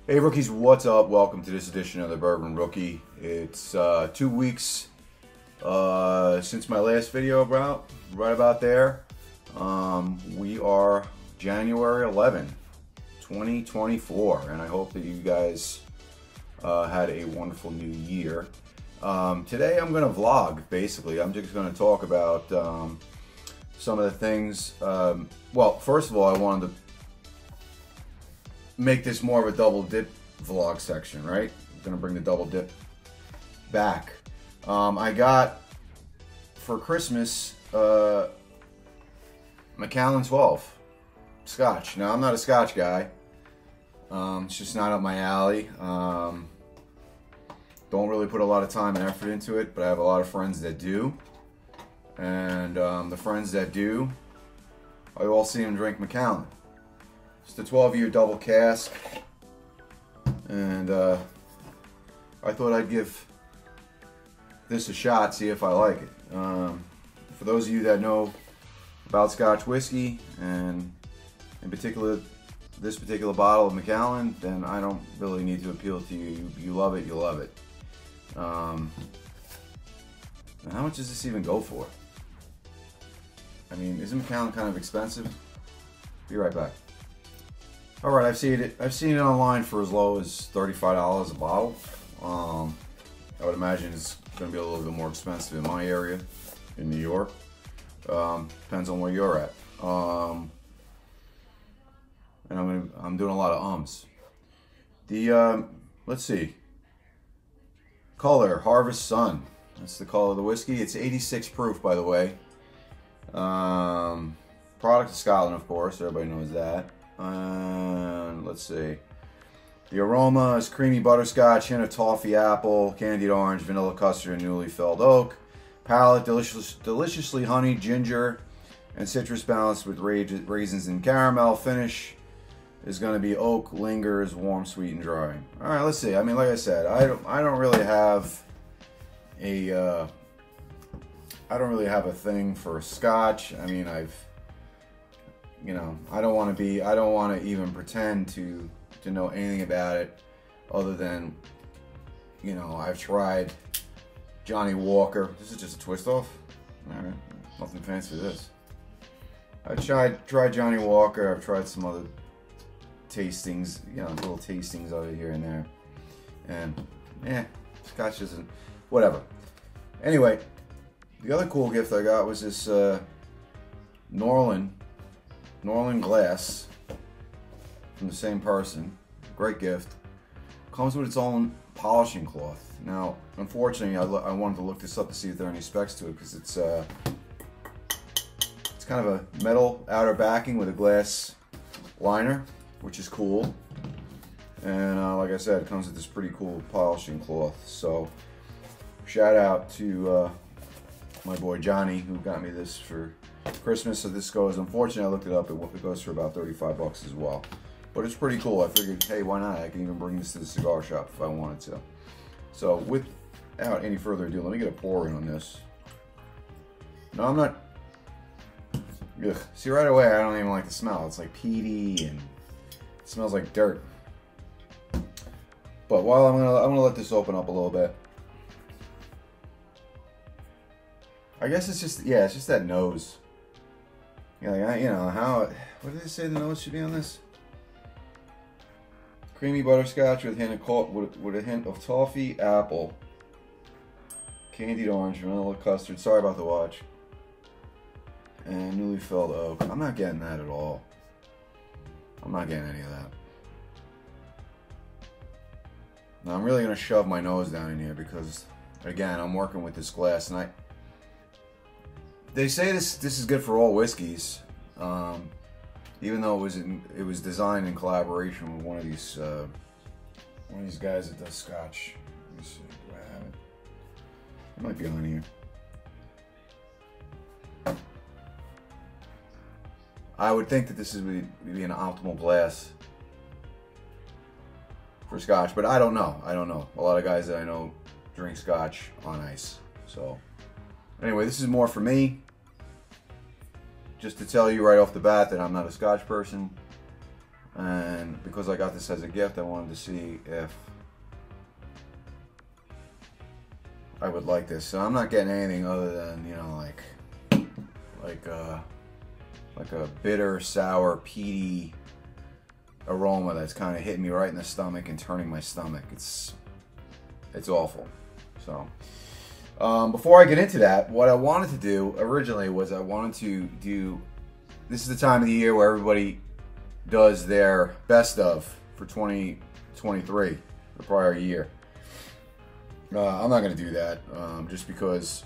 Hey rookies, what's up? Welcome to this edition of the Bourbon Rookie. It's 2 weeks since my last video, right about there. We are January 11, 2024, and I hope that you guys had a wonderful new year. Today I'm going to vlog, basically. I'm just going to talk about some of the things. Well, first of all, I wanted to make this more of a double dip vlog section, right? I'm gonna bring the double dip back. I got for Christmas Macallan 12 Scotch. Now I'm not a Scotch guy. It's just not up my alley. Don't really put a lot of time and effort into it, but I have a lot of friends that do. And the friends that do, I all see them drink Macallan. It's the 12-year Double Cask, and I thought I'd give this a shot, see if I like it. For those of you that know about Scotch whiskey, and in particular this particular bottle of Macallan, then I don't really need to appeal to you. You love it, you love it. How much does this even go for? I mean, isn't Macallan kind of expensive? Be right back. All right, I've seen it online for as low as $35 a bottle. I would imagine it's going to be a little bit more expensive in my area, in New York. Depends on where you're at. And I'm doing a lot of ums. Let's see. Color, Harvest Sun. That's the color of the whiskey. It's 86 proof, by the way. Product of Scotland, of course. Everybody knows that. Let's see. The aroma is creamy butterscotch, hint of toffee, apple, candied orange, vanilla custard, and newly felled oak. Palate, deliciously honeyed, ginger, and citrus balanced with raisins and caramel. Finish is going to be oak, lingers, warm, sweet, and dry. All right, let's see. I mean, like I said, I don't really have a thing for Scotch. I mean, I don't want to even pretend to know anything about it, other than, I've tried Johnny Walker. This is just a twist off. All right, nothing fancy for this. I've tried Johnny Walker. I've tried some other tastings, little tastings of it here and there, and Scotch isn't, whatever. Anyway, the other cool gift I got was this Norland glass from the same person. Great gift. Comes with its own polishing cloth. Now, unfortunately, I wanted to look this up to see if there are any specs to it, because it's kind of a metal outer backing with a glass liner, which is cool. And like I said, it comes with this pretty cool polishing cloth. So, shout out to my boy Johnny, who got me this for Christmas. So this goes, unfortunately I looked it up, it goes for about 35 bucks as well. But it's pretty cool. I figured, hey, why not? I can even bring this to the cigar shop if I wanted to. So without any further ado, let me get a pour in on this. No, I'm not, ugh. See, right away, I don't even like the smell. It's like peaty and it smells like dirt. But while I'm gonna let this open up a little bit. I guess it's just, yeah, it's just that nose. What did they say the nose should be on this? Creamy butterscotch with a hint of toffee, apple, candied orange, vanilla custard. Sorry about the watch. And newly felled oak. I'm not getting that at all. I'm not getting any of that. Now I'm really gonna shove my nose down in here because, again, I'm working with this glass, and they say this is good for all whiskeys, even though it was designed in collaboration with one of these guys that does Scotch. Let me see, do I have it? It might be on here. I would think that this would be an optimal glass for Scotch, but I don't know. I don't know. A lot of guys that I know drink Scotch on ice. So anyway, this is more for me. Just to tell you right off the bat that I'm not a Scotch person. and because I got this as a gift, I wanted to see if I would like this. So I'm not getting anything other than, you know, like a bitter, sour, peaty aroma that's kind of hitting me right in the stomach and turning my stomach. It's awful. So before I get into that, what I wanted to do originally was I wanted to do, this is the time of the year where everybody does their best of for 2023, the prior year. I'm not going to do that just because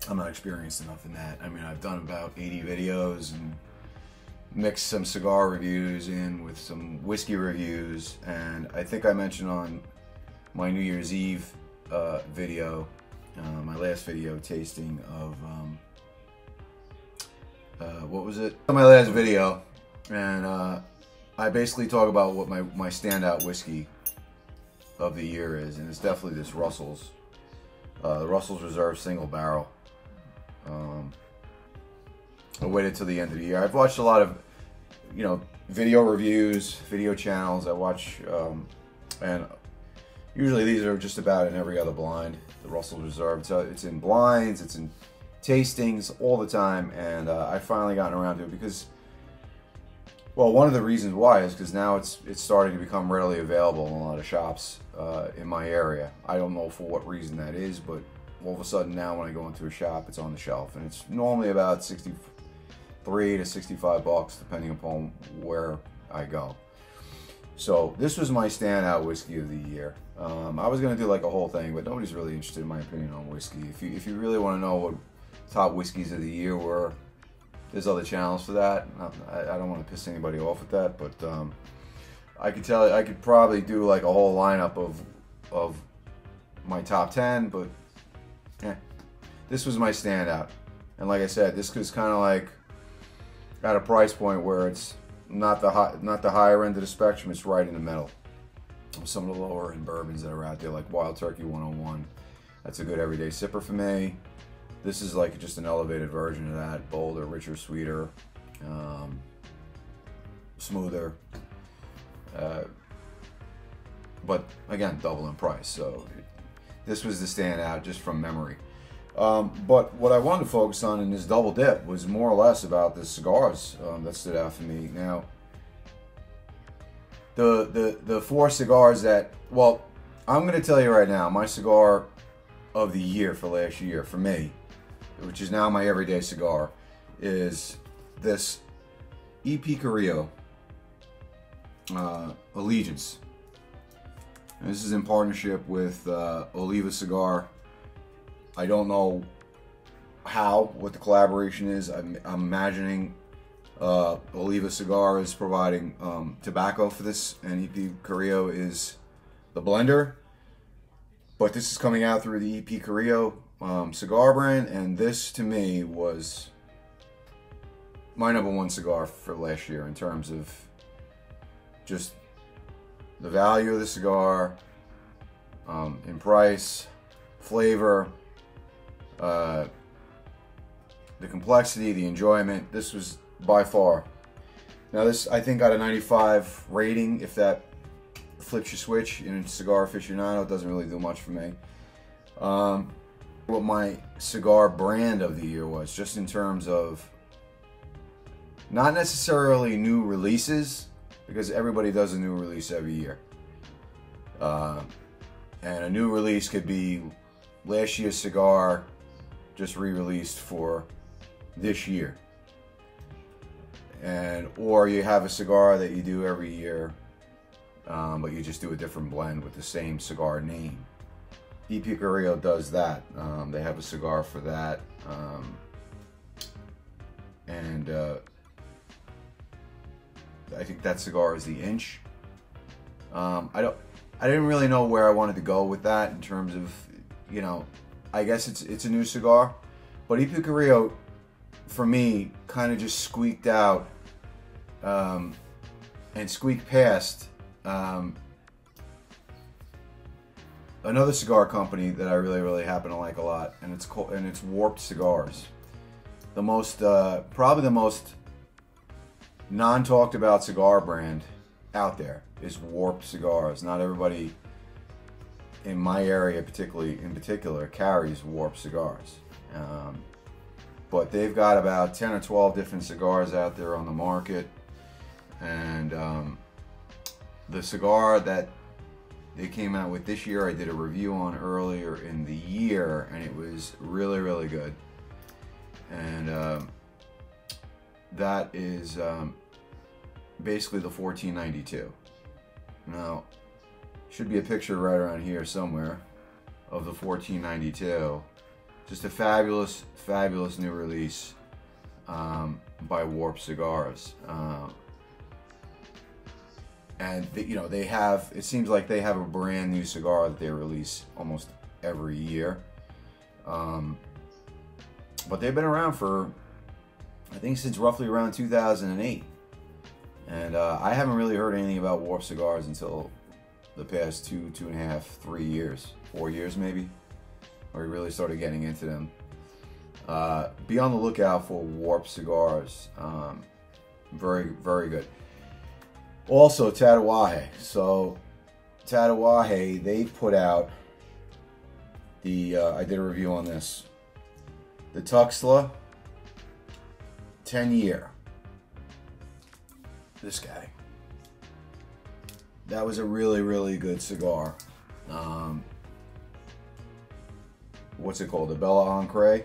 I'm not experienced enough in that. I mean, I've done about 80 videos and mixed some cigar reviews in with some whiskey reviews, and I think I mentioned on my New Year's Eve video, my last video tasting of what was it? My last video, and I basically talk about what my standout whiskey of the year is, and it's definitely this Russell's, the Russell's Reserve Single Barrel. I waited till the end of the year. I've watched a lot of, you know, video reviews, video channels. I watch, and usually these are just about in every other blind. The Russell's Reserve. So it's in blinds, it's in tastings all the time, and I finally gotten around to it because, well, one of the reasons why is because now it's starting to become readily available in a lot of shops in my area. I don't know for what reason that is, but all of a sudden now when I go into a shop, it's on the shelf, and it's normally about 63 to 65 bucks depending upon where I go. So this was my standout whiskey of the year. I was gonna do like a whole thing, but nobody's really interested in my opinion on whiskey. If you really want to know what top whiskeys of the year were, there's other channels for that. I don't want to piss anybody off with that, but I could tell you, I could probably do like a whole lineup of my top 10, but this was my standout. And like I said, this was kind of like at a price point where it's not the higher end of the spectrum. It's right in the middle. Some of the lower end bourbons that are out there, like Wild Turkey 101, that's a good everyday sipper for me. This is like just an elevated version of that, bolder, richer, sweeter, smoother, but again, double in price. So this was the standout just from memory. But what I wanted to focus on in this double dip was more or less about the cigars that stood out for me. Now, the four cigars that, well, I'm going to tell you right now, my cigar of the year for last year, for me, which is now my everyday cigar, is this EP Carrillo Allegiance. And this is in partnership with Oliva Cigar. I don't know what the collaboration is. I'm imagining Oliva Cigar is providing tobacco for this, and EP Carrillo is the blender. But this is coming out through the EP Carrillo cigar brand, and this to me was my #1 cigar for last year in terms of just the value of the cigar, in price, flavor, the complexity, the enjoyment. This was by far. Now this, I think, got a 95 rating. If that flips your switch in a cigar aficionado, it doesn't really do much for me. What my cigar brand of the year was, just in terms of not necessarily new releases, because everybody does a new release every year. And a new release could be last year's cigar just re-released for this year. Or you have a cigar that you do every year, but you just do a different blend with the same cigar name. EP Carrillo does that. They have a cigar for that. I think that cigar is the Inch. I didn't really know where I wanted to go with that in terms of, you know, I guess it's a new cigar, but EP Carrillo for me kind of just squeaked out and squeaked past another cigar company that I really happen to like a lot, and it's Warped Cigars. The most probably the most non-talked about cigar brand out there is Warp Cigars. Not everybody in my area, in particular, carries Warp Cigars. But they've got about 10 or 12 different cigars out there on the market. And the cigar that they came out with this year, I did a review on earlier in the year, and it was really, really good. And that is basically the 1492. Now, should be a picture right around here somewhere of the 1492. Just a fabulous, fabulous new release by Warp Cigars. And they have, it seems like they have a brand new cigar that they release almost every year. But they've been around for, I think, since roughly around 2008. And I haven't really heard anything about Warp Cigars until the past 2.5, 3 years, 4 years maybe, where we really started getting into them. Be on the lookout for Warp Cigars. Very, very good. Also, Tatuaje. So, Tatuaje, they put out the, I did a review on this, the Tuxtla 10-year. This guy. That was a really, really good cigar. What's it called? The Bella Ancre.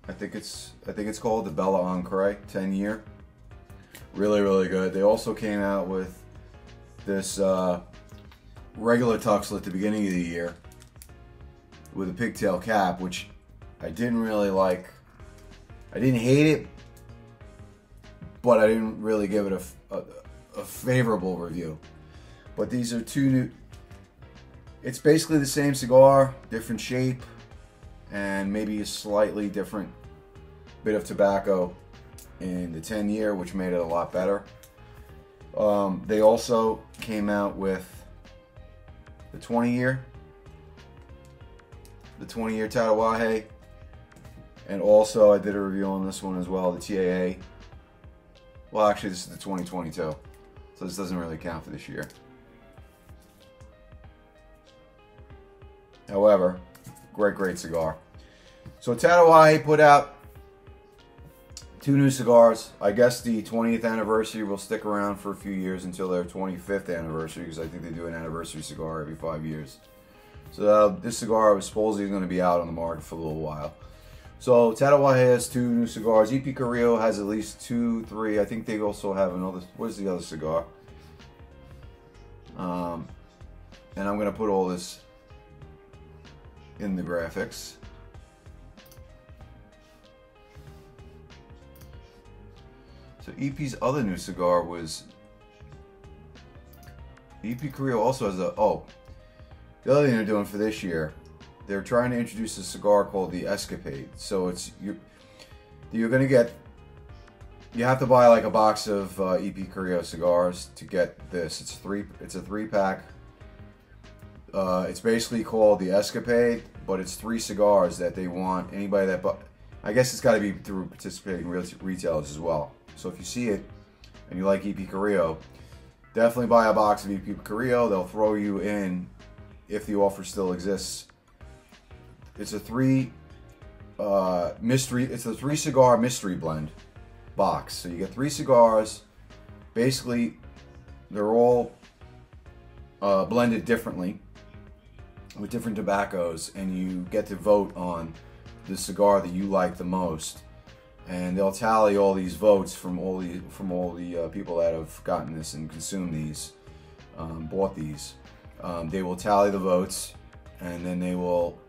I think it's called the Bella Ancre 10-year. Really, really good. They also came out with this regular Tuxtla at the beginning of the year with a pigtail cap, which I didn't really like. I didn't hate it, but I didn't really give it a favorable review. But these are two new. It's basically the same cigar, different shape, and maybe a slightly different bit of tobacco in the 10-year, which made it a lot better. They also came out with the 20-year, Tatuaje, and also I did a review on this one as well, the TAA. Well, actually, this is the 2022, so this doesn't really count for this year. However, great cigar. So Tatuaje put out 2 new cigars. I guess the 20th anniversary will stick around for a few years until their 25th anniversary, because I think they do an anniversary cigar every 5 years. So this cigar was supposedly going to be out on the market for a little while. So Tatuaje has 2 new cigars. EP Carrillo has at least 2, 3. I think they also have another. Where's the other cigar? And I'm going to put all this in the graphics. So EP's other new cigar was, EP Carrillo also has the other thing they're doing for this year, they're trying to introduce a cigar called the Escapade. So it's, you're gonna get, you have to buy like a box of EP Carrillo cigars to get this. It's a 3-pack. It's basically called the Escapade, but it's 3 cigars that they want anybody that, I guess it's got to be through participating retailers as well. So if you see it and you like EP Carrillo, definitely buy a box of EP Carrillo. They'll throw you in, if the offer still exists. It's a 3 cigar mystery blend box. So you get 3 cigars. Basically, they're all blended differently with different tobaccos, and you get to vote on the cigar that you like the most. And they'll tally all these votes from all the people that have gotten this and consumed these, bought these. They will tally the votes, and then they will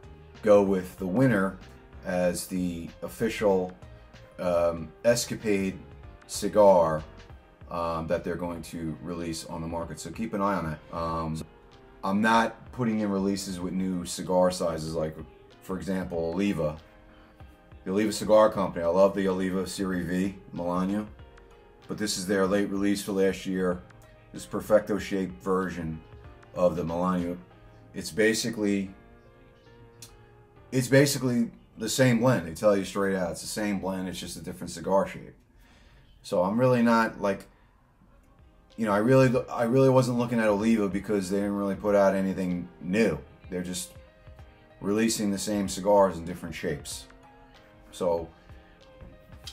go with the winner as the official Escapade cigar that they're going to release on the market. So keep an eye on that. I'm not putting in releases with new cigar sizes, like, for example, Oliva. The Oliva Cigar Company. I love the Oliva Series V Milano, but this is their late release for last year. This perfecto shaped version of the Milano. It's basically the same blend. They tell you straight out, it's the same blend. It's just a different cigar shape. So I'm really not like, you know, I really wasn't looking at Oliva because they didn't really put out anything new. They're just releasing the same cigars in different shapes. So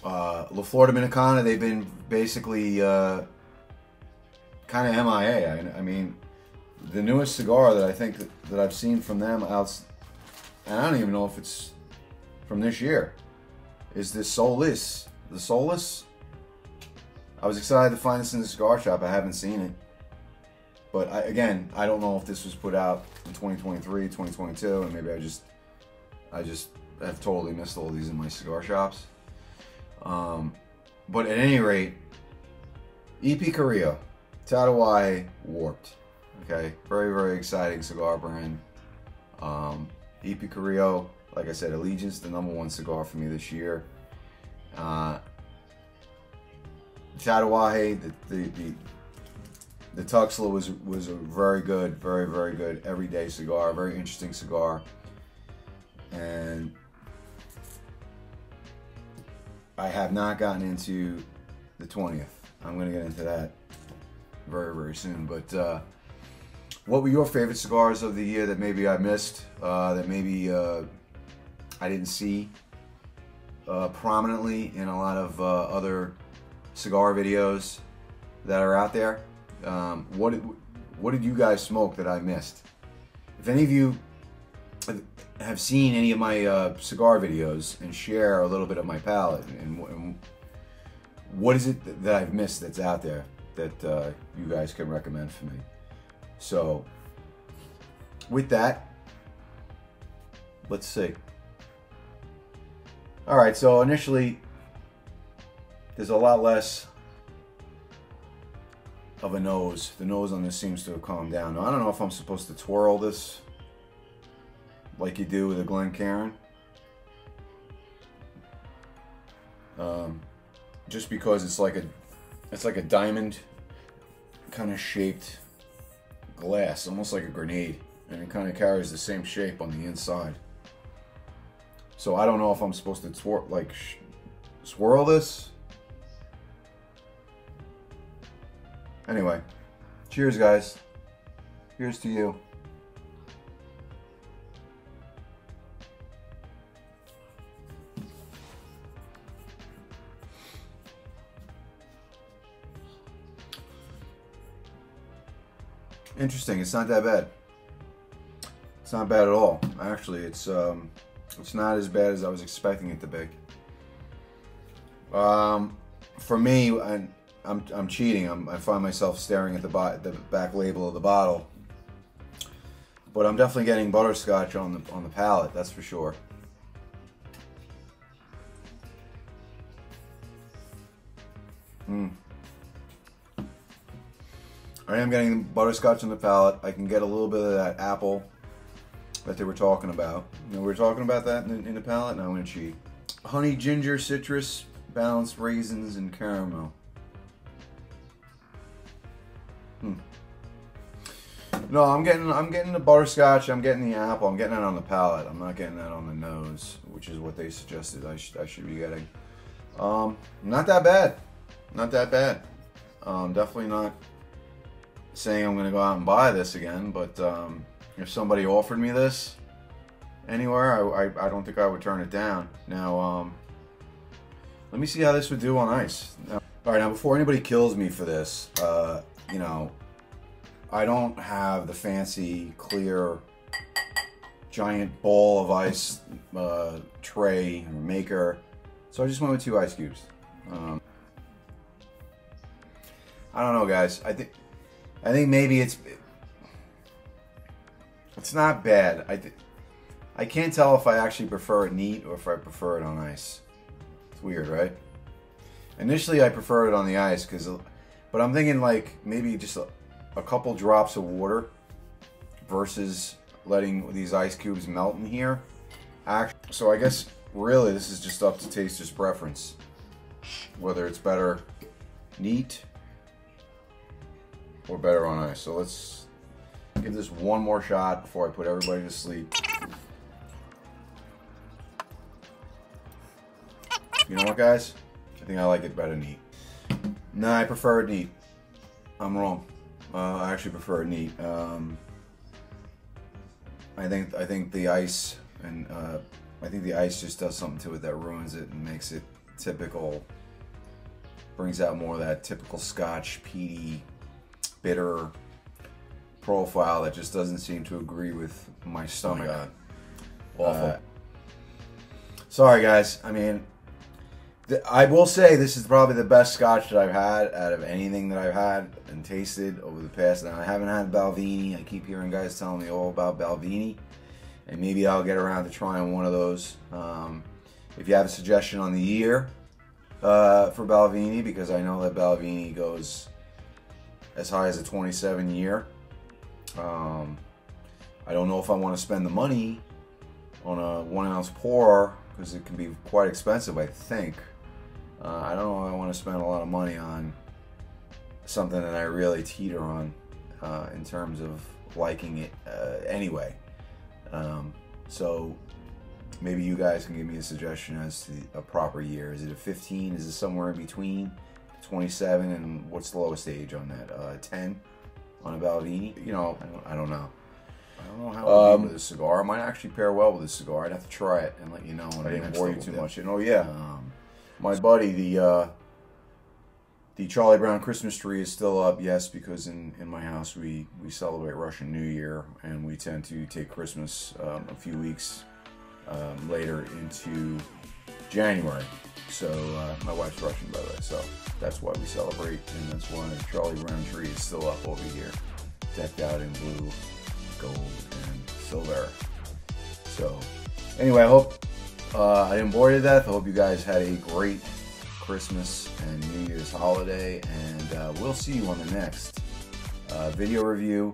La Flor Dominicana, they've been basically kind of MIA. I mean, the newest cigar that I think that I've seen from them out, and I don't even know if it's from this year, is this Solis. The Solis. I was excited to find this in the cigar shop. I haven't seen it. But again, I don't know if this was put out in 2023, 2022, and maybe I just have totally missed all these in my cigar shops. But at any rate, EP Carrillo, Tatuaje Warped. Okay, very, very exciting cigar brand. EP Carrillo, like I said, Allegiance, the #1 cigar for me this year. Tatuaje, the Tuxla was a very good, very, very good everyday cigar, very interesting cigar. And I have not gotten into the 20th. I'm going to get into that very, very soon. But what were your favorite cigars of the year that maybe I missed, that maybe I didn't see prominently in a lot of other cigar videos that are out there? What did you guys smoke that I missed? If any of you have seen any of my cigar videos and share a little bit of my palate, and what is it that I've missed that's out there that you guys can recommend for me? So with that, let's see. All right, so initially there's a lot less of a nose. The nose on this seems to have calmed down. Now, I don't know if I'm supposed to twirl this like you do with a Glencairn. Just because it's like a diamond kind of shaped glass, almost like a grenade, and it kind of carries the same shape on the inside. So I don't know if I'm supposed to swirl this. Anyway, cheers, guys. Here's to you. Interesting. It's not that bad. It's not bad at all. Actually, it's not as bad as I was expecting it to be. For me, I'm cheating. I find myself staring at the back label of the bottle, but I'm definitely getting butterscotch on the palate. That's for sure. I am getting butterscotch on the palate. I can get a little bit of that apple that they were talking about. You know, we were talking about that in the palate, and I'm going to cheat. Honey, ginger, citrus, balanced raisins, and caramel. No, I'm getting the butterscotch. I'm getting the apple. I'm getting it on the palate. I'm not getting that on the nose, which is what they suggested I should be getting. Not that bad. Not that bad. Definitely not saying I'm going to go out and buy this again, but if somebody offered me this anywhere, I don't think I would turn it down. Now, let me see how this would do on ice. Alright, now before anybody kills me for this, you know, I don't have the fancy, clear, giant ball of ice tray or maker, so I just went with 2 ice cubes. I don't know, guys. I think maybe it's not bad. I can't tell if I actually prefer it neat or if I prefer it on ice. It's weird, right? Initially, I preferred it on the ice but I'm thinking like maybe just a couple drops of water versus letting these ice cubes melt in here. So I guess really this is just up to taster's preference, whether it's better neat or better on ice. So let's give this one more shot before I put everybody to sleep. You know what, guys? I think I like it better neat. Nah, I prefer it neat. I'm wrong. I actually prefer it neat. I think the ice and I think the ice just does something to it that ruins it and makes it typical. Brings out more of that typical Scotch, peaty, bitter profile that just doesn't seem to agree with my stomach. Oh my God. Awful. Sorry, guys. I mean, I will say this is probably the best Scotch that I've had out of anything that I've had and tasted over the past. Now, I haven't had Balvenie. I keep hearing guys telling me all about Balvenie, and maybe I'll get around to trying one of those. If you have a suggestion on the year for Balvenie, because I know that Balvenie goes as high as a 27 year. I don't know if I want to spend the money on a 1 ounce pour because it can be quite expensive, I think. I don't know if I want to spend a lot of money on something that I really teeter on in terms of liking it anyway. So maybe you guys can give me a suggestion as to a proper year. Is it a 15? Is it somewhere in between 27? And what's the lowest age on that? 10 on a Balvenie? You know, I don't know. I don't know how it would be with a cigar. It might actually pair well with a cigar. I'd have to try it and let you know. When I didn't bore you too much. And oh yeah, my buddy, the Charlie Brown Christmas tree is still up. Yes, because in my house we celebrate Russian New Year, and we tend to take Christmas a few weeks later into January. So my wife's Russian, by the way, so that's why we celebrate, and that's why the Charlie Brown tree is still up over here, decked out in blue, gold, and silver. So anyway, I hope I didn't bore you to death. I hope you guys had a great Christmas and New Year's holiday, and we'll see you on the next video review.